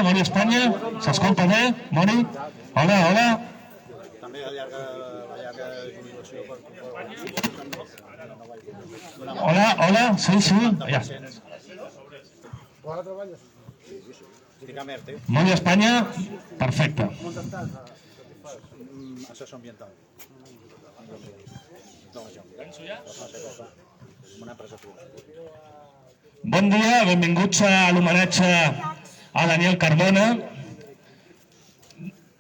Moni Espanya, s'escolta bé? Moni? Hola, hola. També la llarga jubilació per... Hola, hola, sí, ja. Estic a Merte. Moni Espanya, perfecte. Assessor ambiental. Una empresa privada. Bon dia, benvinguts a l'homenatge a Daniel Cardona,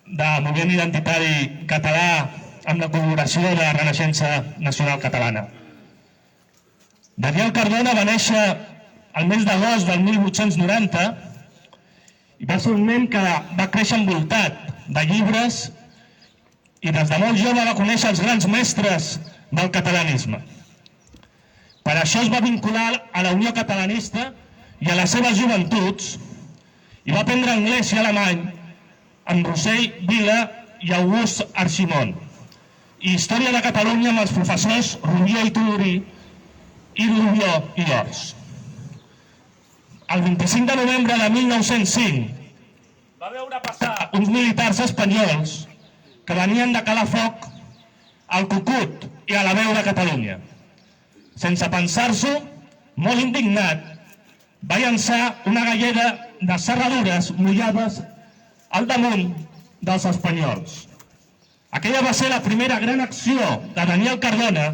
de Moviment Identitari Català amb la col·laboració de la Renaixença Nacional Catalana. Daniel Cardona va néixer el mes d'agost del 1890 i va ser un nen que va créixer envoltat de llibres i des de molt jove va conèixer els grans mestres del catalanisme. Per això es va vincular a la Unió Catalanista i a les seves joventuts i va aprendre anglès i alemany amb Rossell Vila i August Argimon, i història de Catalunya amb els professors Rubió i Tudurí i Rubió i Ors. El 25 de novembre de 1905 va veure passar uns militars espanyols que venien de calar foc al Cucut i a la veu de Catalunya. Sense pensar-s'ho, molt indignat, va llançar una galleda de serradures mullades al damunt dels espanyols. Aquella va ser la primera gran acció de Daniel Cardona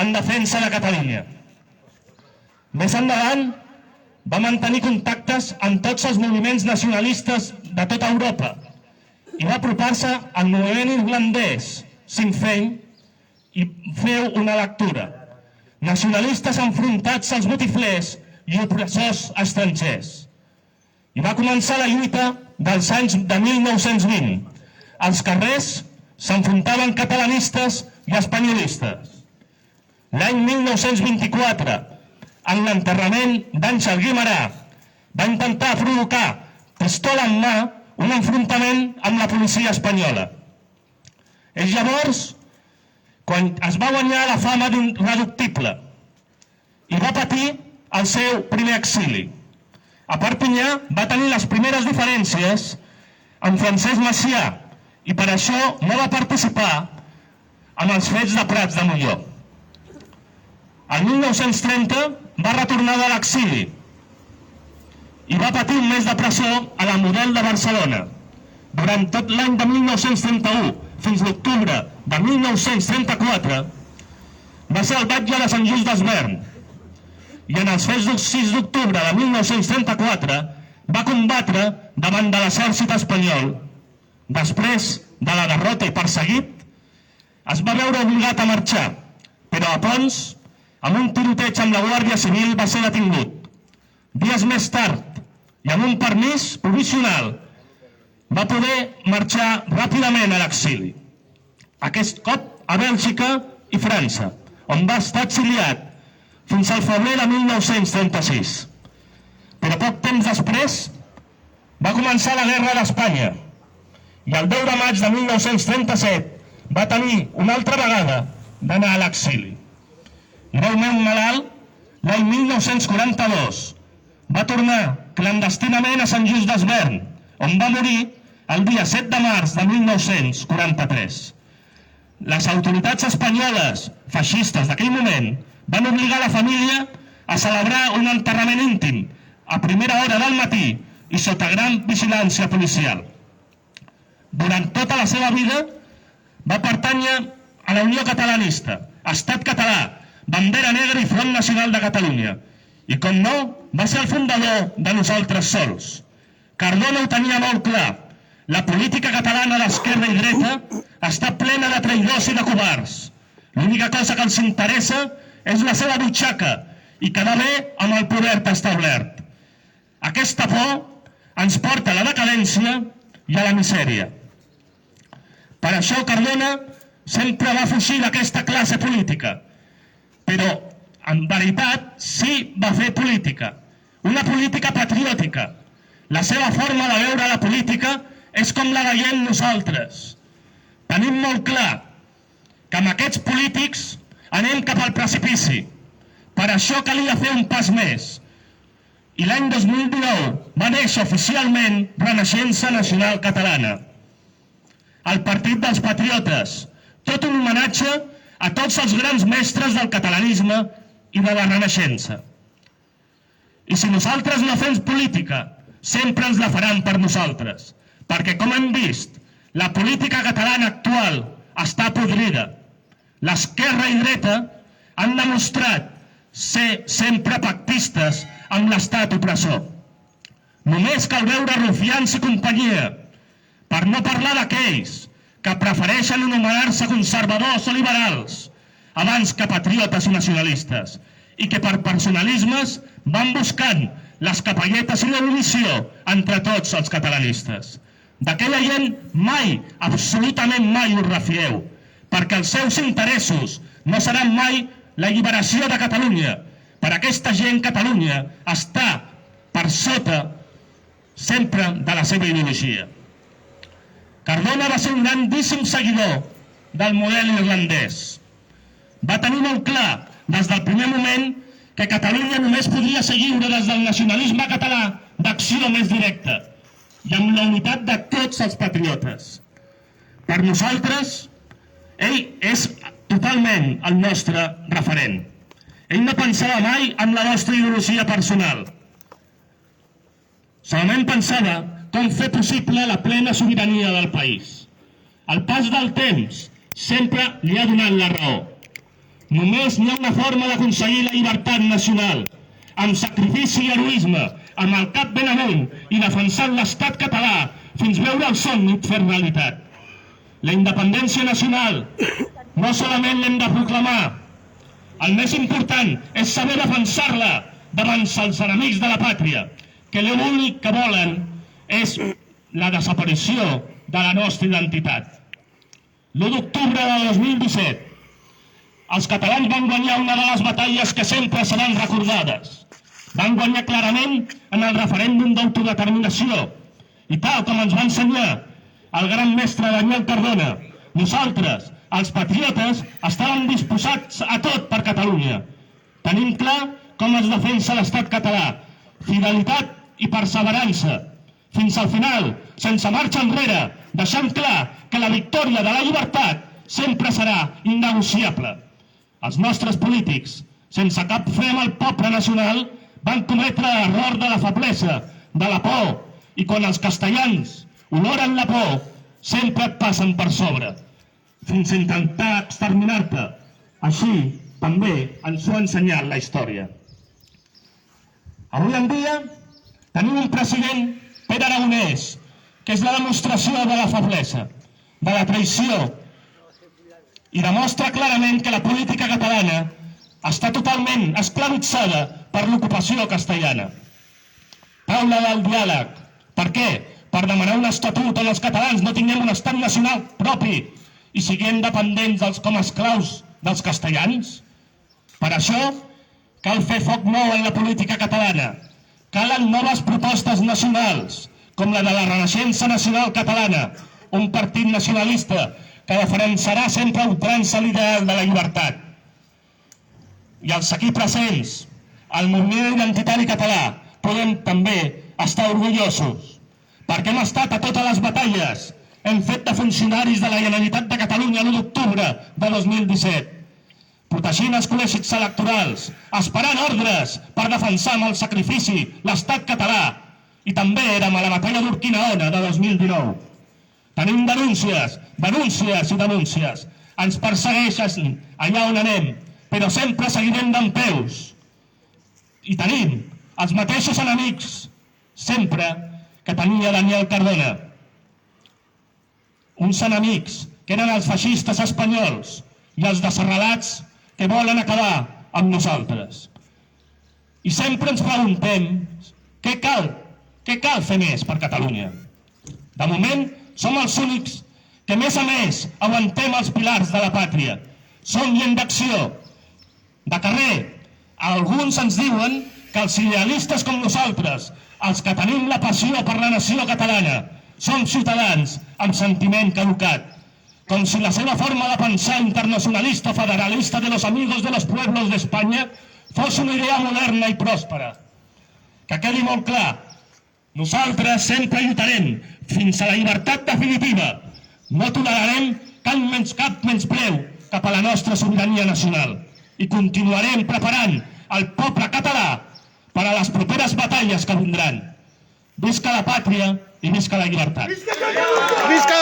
en defensa de Catalunya. Més endavant, va mantenir contactes amb tots els moviments nacionalistes de tota Europa i va apropar-se al moviment irlandès, Sinn Féin, i feu una lectura. Nacionalistes enfrontats als botiflers i opressors estrangers. I va començar la lluita dels anys de 1920. Als carrers s'enfrontaven catalanistes i espanyolistes. L'any 1924, en l'enterrament d'Àngel Guimerà, va intentar provocar, pistola en mà, un enfrontament amb la policia espanyola. És llavors quan es va guanyar la fama d'irreductible i va patir el seu primer exili. A Perpinyà va tenir les primeres diferències amb Francesc Macià i per això no va participar en els fets de Prats de Molló. El 1930 va retornar de l'exili i va patir un mes de presó a la Model de Barcelona. Durant tot l'any de 1931 fins l'octubre de 1934 va ser el batlle de Sant Just d'Esvern i en els fets del 6 d'octubre de 1934 va combatre davant de l'exèrcit espanyol. Després de la derrota i perseguit, es va veure obligat a marxar, però a Pons, amb un tiroteig amb la Guàrdia Civil, va ser detingut. Dies més tard, i amb un permís provisional, va poder marxar ràpidament a l'exili. Aquest cop a Bèlgica i França, on va estar exiliat fins al febrer de 1936. Però poc temps després va començar la Guerra d'Espanya i el 10 de maig de 1937 va tenir una altra vegada d'anar a l'exili. Greument malalt, l'any 1942 va tornar clandestinament a Sant Just d'Esvern, on va morir el dia 7 de març de 1943. Les autoritats espanyoles feixistes d'aquell moment van obligar la família a celebrar un enterrament íntim a primera hora del matí i sota gran vigilància policial. Durant tota la seva vida va pertànyer a la Unió Catalanista, Estat Català, Bandera Negra i Front Nacional de Catalunya. I com no, va ser el fundador de Nosaltres Sols. Cardona ho tenia molt clar. La política catalana d'esquerra i dreta està plena de traïdors i de covards. L'única cosa que els interessa és la seva butxaca i quedar bé amb el poder establert. Aquesta por ens porta a la decadència i a la misèria. Per això Cardona sempre va fugir d'aquesta classe política, però en veritat sí va fer política, una política patriòtica. La seva forma de veure la política és com la veiem nosaltres. Tenim molt clar que amb aquests polítics anem cap al precipici. Per això calia fer un pas més. I l'any 2019 va néixer oficialment Renaixença Nacional Catalana, el Partit dels Patriotes, tot un homenatge a tots els grans mestres del catalanisme i de la Renaixença. I si nosaltres no fem política, sempre ens la faran per nosaltres, perquè, com hem vist, la política catalana actual està podrida. L'esquerra i dreta han demostrat ser sempre pactistes amb l'estat opressor. Només cal veure Rufians i companyia, per no parlar d'aquells que prefereixen anomenar-se conservadors o liberals abans que patriotes i nacionalistes, i que per personalismes van buscant les capelletes i la divisió entre tots els catalanistes. D'aquella gent mai, absolutament mai us refieu, perquè els seus interessos no seran mai la alliberació de Catalunya. Per aquesta gent, Catalunya està per sota sempre de la seva ideologia. Cardona va ser un grandíssim seguidor del model irlandès. Va tenir molt clar, des del primer moment, que Catalunya només podria ser lliure des del nacionalisme català d'acció més directa i amb la unitat de tots els patriotes. Per nosaltres, ell és totalment el nostre referent. Ell no pensava mai en la nostra ideologia personal. Solament pensava com fer possible la plena sobirania del país. El pas del temps sempre li ha donat la raó. Només hi ha una forma d'aconseguir la llibertat nacional, amb sacrifici i heroisme, amb el cap ben amunt i defensant l'estat català fins veure el somni fer realitat. La independència nacional no solament l'hem de proclamar, el més important és saber defensar-la davant els enemics de la pàtria, que l'únic que volen és la desaparició de la nostra identitat. L'1 d'octubre de 2017, els catalans van guanyar una de les batalles que sempre seran recordades. Van guanyar clarament en el referèndum d'autodeterminació. I tal com ens va ensenyar el gran mestre Daniel Cardona, nosaltres, els patriotes, estàvem disposats a tot per Catalunya. Tenim clar com es defensa l'estat català. Fidelitat i perseverança. Fins al final, sense marxa enrere, deixant clar que la victòria de la llibertat sempre serà innegociable. Els nostres polítics, sense cap fe amb el poble nacional, van cometre l'error de la feblesa, de la por, i quan els castellans oloren la por, sempre et passen per sobre, fins a intentar exterminar-te. Així també ens ho ha ensenyat la història. Avui en dia tenim un president, Pere Aragonès, que és la demostració de la feblesa, de la traïció, i demostra clarament que la política catalana està totalment esclavitzada per l'ocupació castellana. Taula del diàleg. Per què? Per demanar un estatut on els catalans no tinguem un estat nacional propi i siguem dependents com a esclaus dels castellans? Per això cal fer foc nou en la política catalana. Calen noves propostes nacionals, com la de la Renaixença Nacional Catalana, un partit nacionalista que defensarà sempre ultrança l'ideal de la llibertat. I els aquí presents, el moviment identitari català, podem també estar orgullosos, perquè hem estat a totes les batalles, hem fet de funcionaris de la Generalitat de Catalunya l'1 d'octubre de 2017, protegint els col·legis electorals, esperant ordres per defensar amb el sacrifici l'estat català, i també érem a la batalla d'Urquinaona de 2019. Tenim denúncies, denúncies i denúncies. Ens persegueixen allà on anem, però sempre seguirem dempeus. I tenim els mateixos enemics, sempre, que tenia Daniel Cardona. Uns enemics que eren els feixistes espanyols i els desarrelats que volen acabar amb nosaltres. I sempre ens preguntem què cal fer més per Catalunya. De moment, som els únics que més a més aguantem els pilars de la pàtria. Som gent d'acció, de carrer. Alguns ens diuen que els idealistes com nosaltres, els que tenim la passió per la nació catalana, som ciutadans amb sentiment caducat, com si la seva forma de pensar internacionalista federalista de los amigos de los pueblos de España fos una idea moderna i pròspera. Que quedi molt clar, nosaltres sempre lluitarem fins a la llibertat definitiva. No tolerarem cap menyspreu cap a la nostra sobirania nacional i continuarem preparant el poble català per a les properes batalles que vindran. Visca la pàtria i visca la llibertat. Visca!